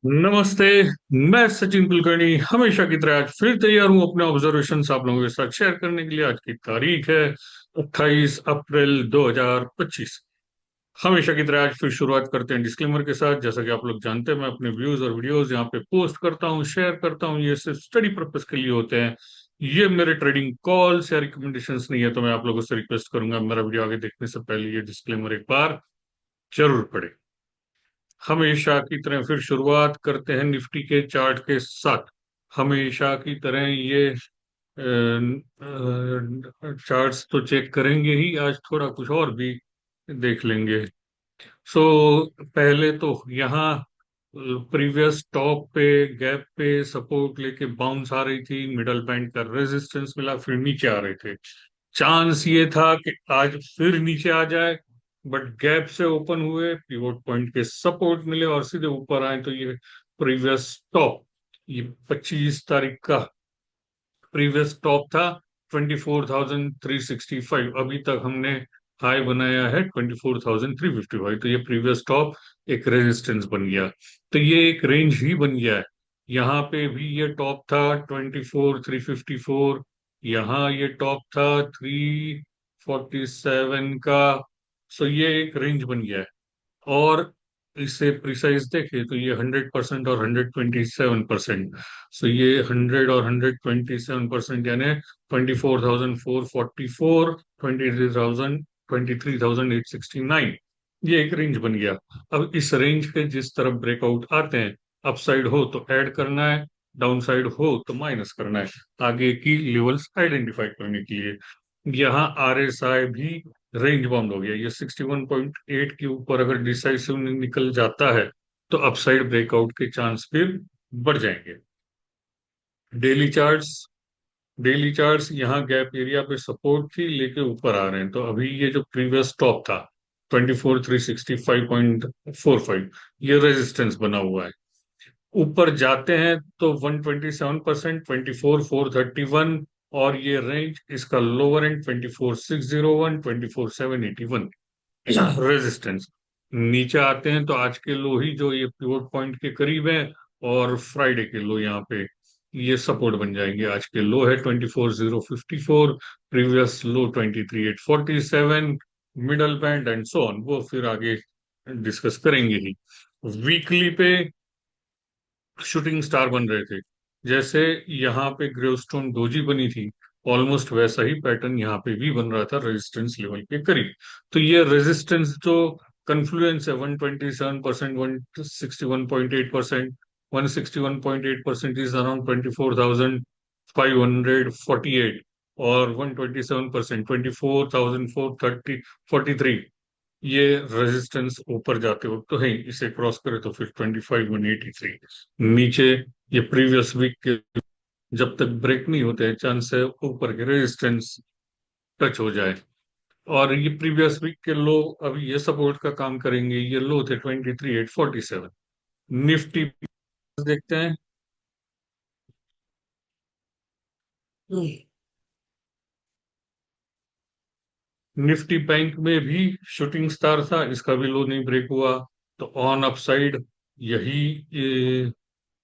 नमस्ते। मैं सचिन कुलकर्णी हमेशा की तरह आज फिर तैयार हूं अपने ऑब्जर्वेशन आप लोगों के साथ शेयर करने के लिए। आज की तारीख है 28 अप्रैल 2025। हमेशा की तरह आज फिर शुरुआत करते हैं डिस्क्लेमर के साथ। जैसा कि आप लोग जानते हैं, मैं अपने व्यूज और वीडियोस यहाँ पे पोस्ट करता हूँ, शेयर करता हूँ। ये सिर्फ स्टडी पर्पज के लिए होते हैं। ये मेरे ट्रेडिंग कॉल्स या रिकमेंडेशंस नहीं है। तो मैं आप लोगों से रिक्वेस्ट करूंगा, मेरा वीडियो आगे देखने से पहले ये डिस्क्लेमर एक बार जरूर पढ़े। हमेशा की तरह फिर शुरुआत करते हैं निफ्टी के चार्ट के साथ। हमेशा की तरह ये चार्ट्स तो चेक करेंगे ही, आज थोड़ा कुछ और भी देख लेंगे। सो पहले तो यहाँ प्रीवियस टॉप पे गैप पे सपोर्ट लेके बाउंस आ रही थी, मिडल बैंड का रेजिस्टेंस मिला, फिर नीचे आ रहे थे। चांस ये था कि आज फिर नीचे आ जाए, बट गैप से ओपन हुए, पिवोट पॉइंट के सपोर्ट मिले और सीधे ऊपर आए। तो ये प्रीवियस टॉप, ये 25 तारीख का प्रीवियस टॉप था 24,365। अभी तक हमने हाई बनाया है 24,355। तो ये प्रीवियस टॉप एक रेजिस्टेंस बन गया। तो ये एक रेंज ही बन गया है। यहाँ पे भी ये टॉप था 24,354। यहाँ ये टॉप था 347 का। सो ये एक रेंज बन गया है। और इससे प्रिसाइज देखे तो ये 100% और 127%। सो ये 100 और 127% यानी 24,444, 23,869, ये एक रेंज बन गया। अब इस रेंज के जिस तरफ ब्रेकआउट आते हैं, अपसाइड हो तो ऐड करना है, डाउन साइड हो तो माइनस करना है, आगे की लेवल्स आइडेंटिफाई करने के लिए। यहाँ आरएसआई भी रेंज बाउंड हो गया। ये 61.8 के ऊपर अगर डिसाइसिव निकल जाता है तो अपसाइड ब्रेकआउट के चांस फिर बढ़ जाएंगे। डेली चार्ट्स, डेली चार्ट्स यहाँ गैप एरिया पे सपोर्ट थी, लेके ऊपर आ रहे हैं। तो अभी ये जो प्रीवियस टॉप था 24,365.45, ये रेजिस्टेंस बना हुआ है। ऊपर जाते हैं तो 127%, 24,431। और ये रेंज इसका लोअर एंड 24,601, 24,781 रेजिस्टेंस। नीचे आते हैं तो आज के लो ही जो ये पिवोट पॉइंट के करीब है, और फ्राइडे के लो यहाँ पे ये सपोर्ट बन जाएंगे। आज के लो है 24,054, previous low 23,847, middle band and so on, वो फिर आगे डिस्कस करेंगे ही। वीकली पे शूटिंग स्टार बन रहे थे। जैसे यहाँ पे ग्रेवस्टोन डोजी बनी थी, ऑलमोस्ट वैसा ही पैटर्न यहाँ पे भी बन रहा था रेजिस्टेंस लेवल के करीब। तो ये रेजिस्टेंस जो कन्फ्लुएंस है 127%, 161.8%, 161.8% इज अराउंड 24,548, और 127% 24,430 ये रेजिस्टेंस ऊपर जाते वक्त तो है, इसे क्रॉस करे तो फिर 25,183 नीचे। ये प्रीवियस वीक के जब तक ब्रेक नहीं होते हैं, चांस है ऊपर के रेजिस्टेंस टच हो जाए। और ये प्रीवियस वीक के लो अभी ये सपोर्ट का काम करेंगे। ये लो थे 23,847। निफ्टी देखते हैं। निफ्टी बैंक में भी शूटिंग स्टार था, इसका भी लो नहीं ब्रेक हुआ। तो ऑन अपसाइड यही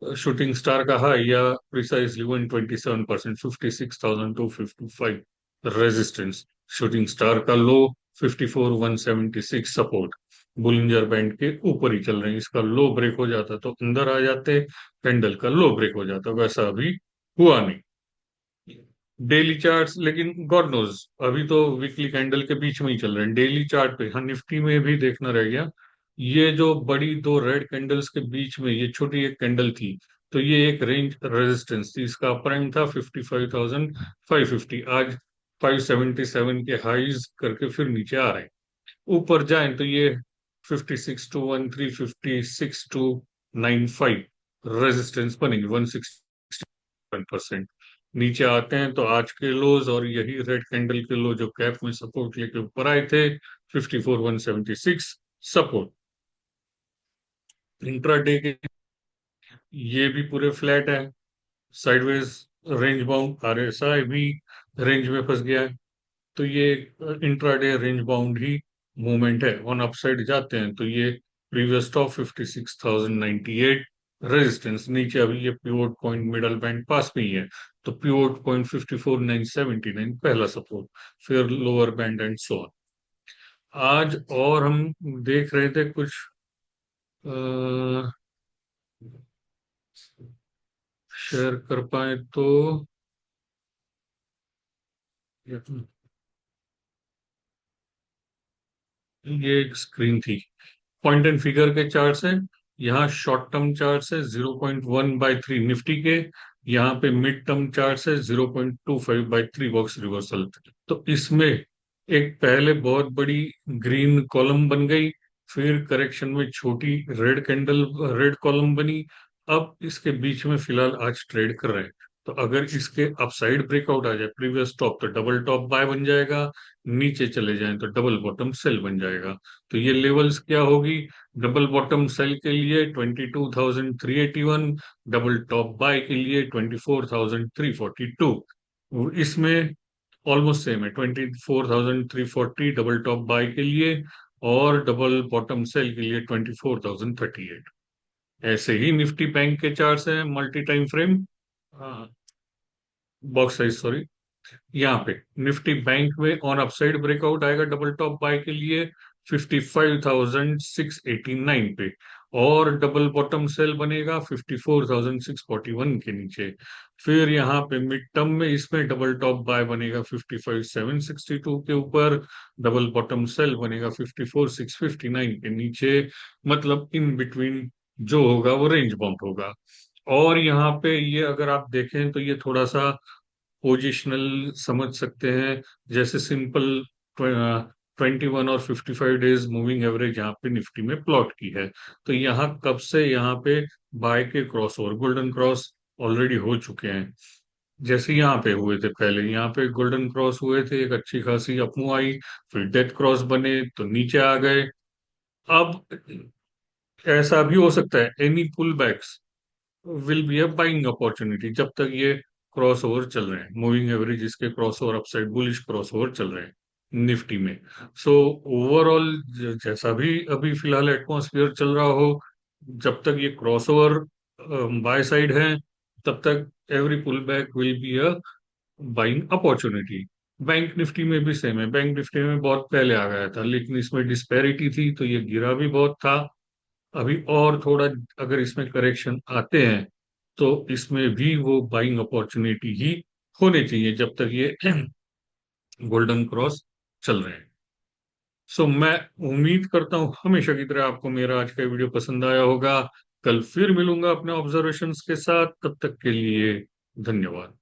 शूटिंग स्टार का हाई या प्रिसाइजली 127%, 56,255 रेजिस्टेंस। शूटिंग स्टार का लो 54,176 सपोर्ट। बुलिंजर बैंड के ऊपर ही चल रहे हैं। इसका लो ब्रेक हो जाता तो अंदर आ जाते, कैंडल का लो ब्रेक हो जाता, वैसा अभी हुआ नहीं। डेली चार्ट्स लेकिन गॉड नोज, अभी तो वीकली कैंडल के बीच में ही चल रहे हैं। डेली चार्ट पे हाँ, निफ्टी में भी देखना रह गया। ये जो बड़ी दो रेड कैंडल्स के बीच में ये छोटी एक कैंडल थी, तो ये एक रेंज रेजिस्टेंस थी। इसका अपर एंड था 55,550। आज 577 के हाईज करके फिर नीचे आ रहे हैं। ऊपर जाएं तो ये 56,213, 56,295 रेजिस्टेंस बनेंगे, 161%। नीचे आते हैं तो आज के लोज और यही रेड कैंडल के लो जो कैप में सपोर्ट लेके ऊपर आए थे, 54,176 सपोर्ट। इंट्राडे के ये भी पूरे फ्लैट है, साइडवेज रेंज बाउंड। आरएसआई भी रेंज में फंस गया है। तो ये इंट्राडे रेंज बाउंड ही मूवमेंट है। ऑन अपसाइड जाते हैं तो ये प्रीवियस टॉप 56,098, रेजिस्टेंस नीचे अभी ये pivot point middle band pass में ही है, तो पिवोट पॉइंट 54,979 पहला सपोर्ट, फिर lower band and so on. आज और हम देख रहे थे कुछ शेयर कर पाए तो। ये एक स्क्रीन थी, पॉइंट एंड फिगर के चार्ट है। यहाँ शॉर्ट टर्म चार्ट है 0.1/3 निफ्टी के, यहाँ पे मिड टर्म चार्ट है 0.25/3 बॉक्स रिवर्सल। तो इसमें एक पहले बहुत बड़ी ग्रीन कॉलम बन गई, फिर करेक्शन में छोटी रेड कैंडल, रेड कॉलम बनी। अब इसके बीच में फिलहाल आज ट्रेड कर रहे हैं। तो अगर इसके अपसाइड ब्रेकआउट आ जाए प्रीवियस टॉप, तो डबल टॉप बाय बन जाएगा, नीचे चले जाएं तो डबल बॉटम सेल बन जाएगा। तो ये लेवल्स क्या होगी? डबल बॉटम सेल के लिए 22,381, डबल टॉप बाय के लिए 24,342। इसमें ऑलमोस्ट सेम है, 24,340 डबल टॉप बाय के लिए, और डबल बॉटम सेल के लिए 24,038। ऐसे ही निफ्टी बैंक के चार्ट्स हैं multi time frame, box size sorry. यहाँ पे निफ्टी बैंक में ऑन अपसाइड ब्रेकआउट आएगा डबल टॉप बाय के लिए 55,689 पे, और डबल बॉटम सेल बनेगा 54,641 के नीचे। फिर यहाँ पे मिड टर्म में इसमें डबल टॉप बाय बनेगा 55,762 के ऊपर, डबल बॉटम सेल बनेगा 54,659 के नीचे। मतलब इन बिटवीन जो होगा वो रेंज बाउंड होगा। और यहाँ पे ये अगर आप देखें तो ये थोड़ा सा पोजिशनल समझ सकते हैं, जैसे सिंपल 21 और 55 डेज मूविंग एवरेज यहाँ पे निफ्टी में प्लॉट की है। तो यहाँ कब से यहाँ पे बाय के cross over golden cross already हो चुके हैं। जैसे यहाँ पे हुए थे, पहले यहाँ पे गोल्डन क्रॉस हुए थे, एक अच्छी खासी अपमूव आई, फिर डेथ क्रॉस बने तो नीचे आ गए। अब ऐसा भी हो सकता है, any pullbacks will be a buying opportunity, जब तक ये क्रॉस ओवर चल रहे हैं, मूविंग एवरेज इसके crossover upside bullish crossover चल रहे हैं निफ्टी में। सो ओवरऑल जैसा भी अभी फिलहाल एटमॉस्फेयर चल रहा हो, जब तक ये क्रॉस ओवर बाय साइड है, तब तक every pullback will be a buying opportunity. Bank Nifty में भी सेम है, बैंक निफ्टी में बहुत पहले आ गया था, लेकिन इसमें डिस्पैरिटी थी तो ये गिरा भी बहुत था। अभी और थोड़ा अगर इसमें करेक्शन आते हैं तो इसमें भी वो बाइंग अपॉर्चुनिटी ही होनी चाहिए, जब तक ये गोल्डन क्रॉस चल रहे हैं। सो मैं उम्मीद करता हूं हमेशा की तरह आपको मेरा आज का वीडियो पसंद आया होगा। कल फिर मिलूंगा अपने ऑब्जर्वेशंस के साथ, तब तक के लिए धन्यवाद।